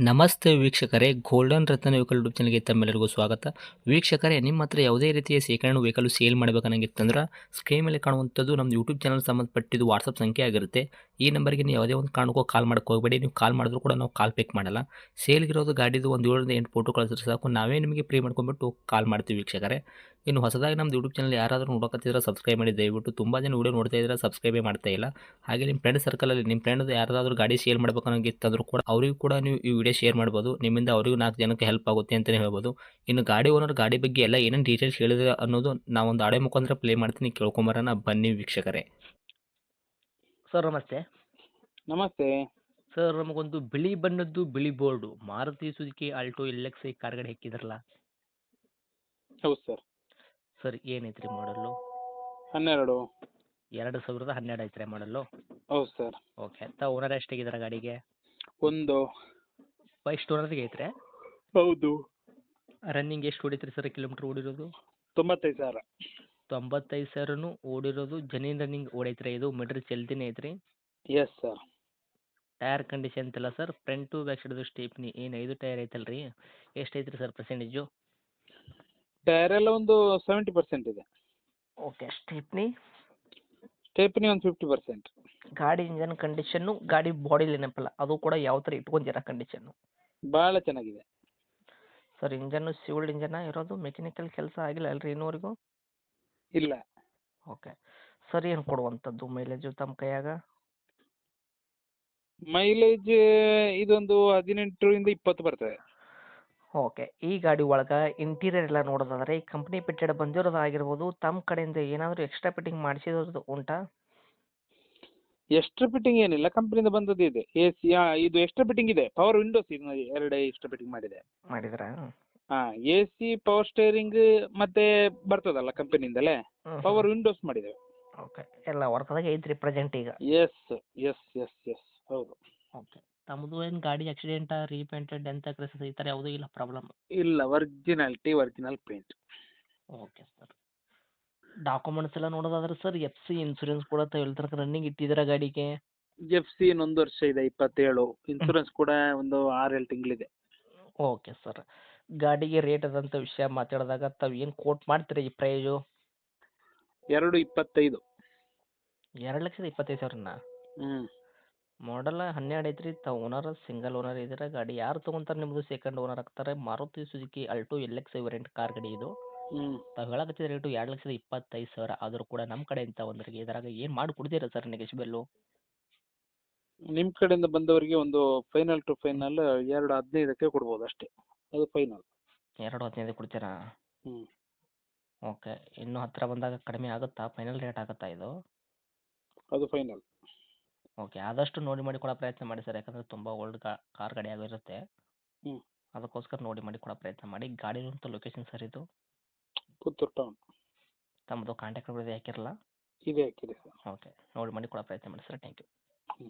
ನಮಸ್ತೆ ವೀಕ್ಷಕರೇ, ಗೋಲ್ಡನ್ ರತ್ನ vehicle YouTube ಚಾನಲ್ಗೆ ತಮ್ಮೆಲ್ಲರಿಗೂ ಸ್ವಾಗತ. ವೀಕ್ಷಕರೇ, ನಿಮ್ಮ ಹತ್ರ ಯಾವುದೇ ರೀತಿಯ ಶೇಖರಣೆ ವೆಹಿಕಲ್ ಸೇಲ್ ಮಾಡಬೇಕನ್ನಂಗಿತ್ತಂದ್ರೆ ಸ್ಕ್ರೀನ್ ಮೇಲೆ ಕಾಣುವಂಥದ್ದು ನಮ್ಮ ಯೂಟ್ಯೂಬ್ ಚಾನಲ್ ಸಂಬಂಧಪಟ್ಟಿದ್ದು ವಾಟ್ಸಪ್ ಸಂಖ್ಯೆ ಆಗಿರುತ್ತೆ. ಈ ನಂಬರ್ಗೆ ನೀವು ಯಾವುದೇ ಒಂದು ಕಾರಣಕ್ಕೂ ಕಾಲ್ ಮಾಡಕ್ಕೆ ಹೋಗಬೇಡಿ. ನೀವು ಕಾಲ್ ಮಾಡಿದ್ರು ಕೂಡ ನಾವು ಕಾಲ್ ಪಿಕ್ ಮಾಡಲ್ಲ. ಸೇಲ್ಗಿರೋದು ಗಾಡಿದು ಒಂದು 7ರಿಂದ 8 ಫೋಟೋ ಕಳಿಸಿದ್ರೆ ಸಾಕು, ನಾವೇ ನಿಮಗೆ ಪ್ರೀ ಮಾಡ್ಕೊಂಡ್ಬಿಟ್ಟು ಕಾಲ್ ಮಾಡ್ತೀವಿ ವೀಕ್ಷಕರೇ. ಇನ್ನು ಹೊಸದಾಗಿ ನಮ್ಮದು ಯೂಟ್ಯೂಬ್ ಚಾನಲ್ ಯಾರಾದರೂ ನೋಡೋಕತ್ತಿದ್ರೆ ಸಬ್ಸ್ಕ್ರೈಬ್ ಮಾಡಿ ದಯವಿಟ್ಟು. ತುಂಬ ಜನ ವೀಡಿಯೋ ನೋಡ್ತಾ ಇದ್ದಾರೆ, ಸಬ್ಸ್ಕ್ರೈಬೇ ಮಾಡ್ತಾ ಇಲ್ಲ. ಹಾಗೆ ನಿಮ್ಮ ಫ್ರೆಂಡ್ ಸರ್ಕಲಲ್ಲಿ ನಿಮ್ಮ ಫ್ರೆಂಡ್ ಯಾರಾದರೂ ಗಾಡಿ ಸೇಲ್ ಮಾಡಬೇಕನ್ನೋಂಗಿತ್ತಂದ್ರೂ ಕೂಡ ಅವರಿಗೂ ಕೂಡ ನೀವು ಈ ವಿಡಿಯೋ ಶೇರ್ ಮಾಡ್ಬೋದು. ನಿಮ್ಮಿಂದ ಅವರಿಗೂ 4 ಜನಕ್ಕೆ ಹೆಲ್ಪ್ ಆಗುತ್ತೆ ಅಂತಲೇ ಹೇಳ್ಬೋದು. ಇನ್ನು ಗಾಡಿ ಓನರ್ ಗಾಡಿ ಬಗ್ಗೆ ಎಲ್ಲ ಏನೇನು ಡೀಟೇಲ್ಸ್ ಹೇಳಿದ್ರೆ ಅನ್ನೋದು ನಾವೊಂದು ಆಡಿಯೋ ಮುಖಾಂತರ ಪ್ಲೇ ಮಾಡ್ತೀನಿ, ಕೇಳ್ಕೊಂಬರೋಣ ಬನ್ನಿ ವೀಕ್ಷಕರೇ. ಸರ್ ನಮಸ್ತೆ. ನಮಸ್ತೆ. ಸರ್, ನಮಗೊಂದು ಬಿಳಿ ಬಣ್ಣದ್ದು ಬಿಳಿ board Maruti Suzuki Alto LX ಕಾರ್ಗಡೆ ಹಾಕಿದ್ರಲ್ಲ ಹೌದು ಸರ್. ಸರ್, ಏನೈತ್ರಿ ಮಾಡಲ್ಲು? 12. 2012 ಐತ್ರಿ ಮಾಡಲ್ಲು? ಹೌದು ಸರ್. ಓಕೆ. ಓನರ್ ಎಷ್ಟಾಗಿದ್ದಾರೆ ಗಾಡಿಗೆ? ಒಂದು. ಫಸ್ಟ್ ಓನರ್ಗೆ ಐತ್ರಿ? ಹೌದು. ರನ್ನಿಂಗ್ ಎಷ್ಟು ಹೊಡಿತ್ರಿ ಸರ್, ಕಿಲೋಮೀಟ್ರ್ ಓಡಿರೋದು? 95,000. 95,000 ಓಡಿರೋದು. ಜೆನ್ಯೂನ್ ರನ್ನಿಂಗ್ ಓಡೈತ್ರಿ ಇದು? ಮೀಟ್ರ್ ಚಲ್ತಿನೇ ಐತ್ರಿ? Yes sir. ಟೈರ್ ಕಂಡೀಷನ್ ಅಂತಿಲ್ಲ ಸರ್, ಫ್ರಂಟ್ ಟು ಬ್ಯಾಕ್ ಸೈಡ್ದು ಸ್ಟೇಪ್ನಿ ಏನು 5 ಟೈರ್ ಐತಲ್ಲ ರೀ, ಎಷ್ಟು ಐತ್ರಿ ಸರ್ ಪರ್ಸೆಂಟೇಜು? ಟೈರ್ ಎಲ್ಲ ಒಂದು 70% ಇದೆ. ಓಕೆ. ಸ್ಟೇಪ್ನಿ ಒಂದು 50%. ಗಾಡಿ ಇಂಜನ್ ಕಂಡೀಷನ್ನು, ಗಾಡಿ ಬಾಡಿ ನೆನಪಲ್ಲ ಅದು ಕೂಡ ಯಾವ ಥರ ಇಟ್ಕೊಂತೀರಾ ಕಂಡೀಷನ್ನು? ಭಾಳ ಚೆನ್ನಾಗಿದೆ. ಸರ್, ಇಂಜನ್ನು ಸಿವಿಲ್ ಇಂಜನ ಇರೋದು? ಮೆಕ್ಯಾನಿಕಲ್ ಕೆಲಸ ಆಗಿಲ್ಲ ಅಲ್ರಿ ಇನ್ನೂವರೆಗೂ? ಇಲ್ಲ. ಓಕೆ. ಸರ್, ಏನು ಕೊಡುವಂಥದ್ದು ಮೈಲೇಜು ತಮ್ಮ ಕೈಯಾಗ? ಮೈಲೇಜ್ ಇದೊಂದು 18ರಿಂದ 20 ಬರ್ತದೆ. ಓಕೆ. ಈ ಗಾಡಿ ಒಳಗೆ ಇಂಟೀರಿಯರ್ ಎಲ್ಲ ನೋಡೋದಾದ್ರೆ ಈ ಕಂಪ್ನಿ ಫಿಟ್ಟೆಡ್ ಬಂದಿರೋದು ಆಗಿರ್ಬೋದು, ತಮ್ಮ ಕಡೆಯಿಂದ ಏನಾದರೂ ಎಕ್ಸ್ಟ್ರಾ ಫಿಟ್ಟಿಂಗ್ ಮಾಡಿಸಿರೋದು ಉಂಟಾ? ಎಕ್ಸ್ಟ್ರಾ ಫಿಟ್ಟಿಂಗ್ ಏನಿಲ್ಲ, ಕಂಪ್ನಿಯಿಂದ ಬಂದದ್ದು ಇದೆ. AC ಇದು ಎಕ್ಸ್ಟ್ರಾ ಫಿಟ್ಟಿಂಗ್ ಇದೆ. ಪವರ್ ವಿಂಡೋಸ್ ಇದು 2 ಎಕ್ಸ್ಟ್ರಾ ಫಿಟ್ಟಿಂಗ್ ಮಾಡಿದೆ. ಮಾಡಿದ್ರಾ? ಹಾಂ, AC, ಪವರ್ ಸ್ಟೇರಿಂಗ್ ಮತ್ತೆ ಬರ್ತದಲ್ಲ ಕಂಪನಿಯಿಂದಲೇ, ಪವರ್ ವಿಂಡೋಸ್ ಮಾಡಿದ್ದೇವೆ. ಓಕೆ. ಎಲ್ಲ ವರ್ಕ್ದಾಗ ಐತ್ರಿ ಪ್ರೆಸೆಂಟ್ ಈಗ? ಎಸ್ ಎಸ್ ಎಸ್ ಎಸ್ ಹೌದು. ಓಕೆ. ತಮ್ಮದು ಏನು ಗಾಡಿ ಆಕ್ಸಿಡೆಂಟಾ, ರೀಪೇಂಟೆಡ್, ಡೆಂತ, ಕ್ರೆಸಸ್ ಈ ಥರ ಯಾವುದೂ ಇಲ್ಲ ಪ್ರಾಬ್ಲಮ್? ಇಲ್ಲ, original paint. Okay sir. Documents ಎಲ್ಲ ನೋಡೋದಾದ್ರೆ ಸರ್, FC ಇನ್ಸೂರೆನ್ಸ್ ಕೂಡ ಎಲ್ಲಿ ತನಕ ರನ್ನಿಂಗ್ ಇಟ್ಟಿದ್ದೀರಾ ಗಾಡಿಗೆ? FC ಇನ್ನೊಂದು ವರ್ಷ ಇದೆ, 27. ಇನ್ಸೂರೆನ್ಸ್ ಕೂಡ ಒಂದು 6-7 ತಿಂಗಳಿದೆ. Okay sir. ಗಾಡಿಗೆ ರೇಟ್ ಅದಂಥ ವಿಷಯ ಮಾತಾಡಿದಾಗ ತಾವು ಏನು ಕೋಟ್ ಮಾಡ್ತೀರಿ ಈ ಪ್ರೈಸು? 2.25. 2,25,000? ಹ್ಞೂ. ಮಾಡಲ್ಲ 12 ಐತ್ರಿ. ತಾವು ಓನರ್ ಸಿಂಗಲ್ ಓನರ್ ಇದ್ದೀರಾ. ಗಾಡಿ ಯಾರು ತೊಗೊಂತಾರೆ ನಿಮ್ಮದು ಸೆಕೆಂಡ್ ಓನರ್ ಆಗ್ತಾರೆ. Maruti Suzuki Alto LX variant car ಗಾಡಿ ಇದು. ಹ್ಞೂ. ತಾವು ಹೇಳಕತ್ತಿದ ರೇಟು 2,25,000 ಆದರೂ ಕೂಡ ನಮ್ಮ ಕಡೆಯಿಂದ ಒಂದರಿಗೆ ಇದರಾಗ ಏನು ಮಾಡಿ ಕೊಡ್ತೀರಾ ಸರ್ ನೆಗೆಶ್ಬೆಲ್ಲು? ನಿಮ್ಮ ಕಡೆಯಿಂದ ಬಂದವರಿಗೆ ಒಂದು ಫೈನಲ್ ಟು ಫೈನಲ್ 2.15ಕ್ಕೆ ಕೊಡ್ಬೋದು ಅಷ್ಟೇ. ಅದು ಫೈನಲ್. 2,15 ಕೊಡ್ತೀರಾ? ಹ್ಞೂ. ಓಕೆ. ಇನ್ನೂ ಹತ್ತಿರ ಬಂದಾಗ ಕಡಿಮೆ ಆಗುತ್ತಾ? ಫೈನಲ್ ರೇಟ್ ಆಗುತ್ತಾ ಇದು? ಅದು ಫೈನಲ್. ಓಕೆ. ಆದಷ್ಟು ನೋಡಿ ಮಾಡಿ ಕೊಡೋ ಪ್ರಯತ್ನ ಮಾಡಿ ಸರ್, ಯಾಕಂದರೆ ತುಂಬ ಓಲ್ಡ್ ಕಾರ್ ಗಾಡಿ ಆಗಿರುತ್ತೆ. ಹ್ಞೂ. ಅದಕ್ಕೋಸ್ಕರ ನೋಡಿ ಮಾಡಿ ಕೊಡೋ ಪ್ರಯತ್ನ ಮಾಡಿ. ಗಾಡಿ ಇರುವಂಥ ಲೊಕೇಶನ್ ಸರ್ ಇದು? ಪುತ್ತೂರು ಟೌನ್. ತಮ್ಮದು ಕಾಂಟ್ಯಾಕ್ಟ್ ನಂಬರ್ ಇದೆ ಹಾಕಿರಲ್ಲ? ಇದೆ ಹಾಕಿದೆ ಸರ್. ಓಕೆ. ನೋಡಿ ಮಾಡಿ ಕೊಡೋ ಪ್ರಯತ್ನ ಮಾಡಿ ಸರ್. Thank you. ಹ್ಞೂ.